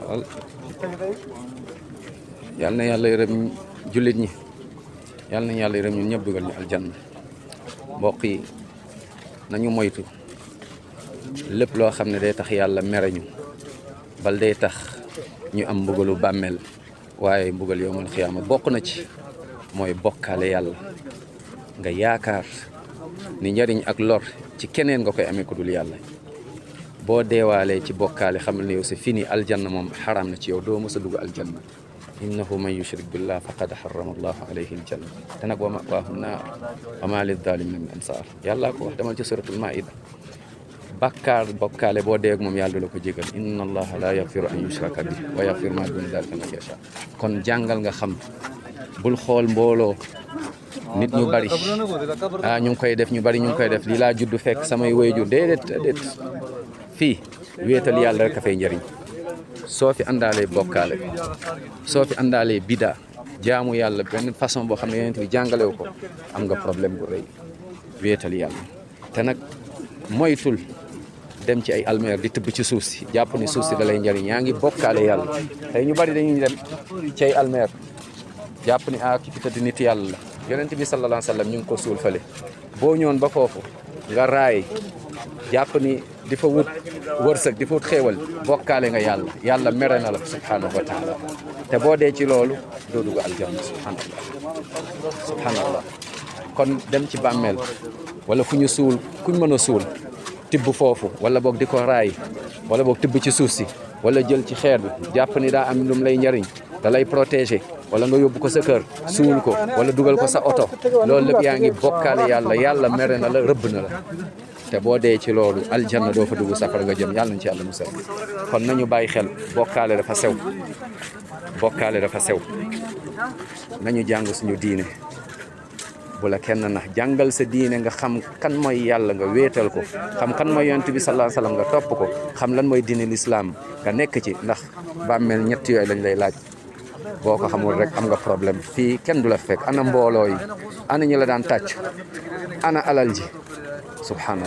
wal yal na yàlla yërëm jullit ñi yal na yàlla yërëm ñun ñëpp dugal ñu aljanna. mbokk yi nañu moytu lépp loo xam ne day tax yàlla mere ñu bal day tax ñu am mbugalu bàmmeel waaye mbugal yowmal xiyaama bokk na ci mooy bokkaale yàlla nga yaakaar ni njariñ ak lor ci keneen nga koy amee ku dul yàlla. boo deewaalee ci bokkaale xamal ne yow c'est fini. aljanna moom xaraam na ci yow doo mës a dugg aljanna. innahu man yushrik billah faqad harrama allahu alayhi aljanna te nag wa ma'waahu naar wa ma lizzalimina min ansaar. yàllaa ko wax demal ci suratul maida. bokkaale boo dee ak moom yàlla du la ko jégal. inna allaha la yaghfiru an yushraka bi wa yaghfiru ma duna dhalika liman yasha. kon jàngal nga xam bul xool mbooloo nit ñu bari ñu ngi koy def ñu bari ñu ngi koy def lii laa juddu fekk samay waajur déedéet fii wéetal yàlla rek a fay njëriñ. soo fi àndaalee bokkaale soo fi àndaalee bida jaamu yàlla benn façon boo xam ne yonent bi jàngalewu ko am nga problème bu rëy. wéetal yàlla te nag moytul dem ci ay almeer di tëbb ci suuf si jàpp ni suuf si da lay njëriñ. yaa ngi bokkaale yàlla. tey ñu bari dañuy dem ci ay almeer jàpp ni ki fi tëdd nit yàlla la. yonent bi sallallahu alayhi wa sallam ñu ngi ko suul fële. boo ñëwoon ba foofu nga raay jàpp ni di fa wut wërsëg di fa wut xéewal bokkaale nga yàlla. yàlla mere na la subhanahu wa taala te boo dee ci loolu doo dugg aljanna subhanallah. kon dem ci bàmmeel wala fu ñu suul kuñ mën a suul tibb foofu wala boog di ko raay wala boog tibb ci suuf si wala jël ci xeer bi jàpp ni daa am lum lay njariñ da lay protéger wala nga yóbbu ko sa kër suul ko wala dugal ko sa oto loolu lépp yaa ngi bokkaale yàlla. yàlla mere na la rëbb na la te boo dee ci loolu aljanna doo fa dugg safara nga jëm. yàlla nañ ci yàlla musal. kon nañu bàyyi xel bokkaale dafa sew. bokkaale dafa sew. nañu jàng suñu diine bu la kenn nax. jàngal sa diine nga xam kan mooy yàlla nga wéetal ko xam kan mooy yonent bi sallallahu alayhi wasallam nga topp ko xam lan mooy diine l'islam nga nekk ci. ndax bàmmeel ñett yooyu lañ lay laaj. boo ko xamul rek am nga problème. fii kenn du la fekk. ana mbooloo yi ana ñi la daan tàcc ana alal ji subhanallah.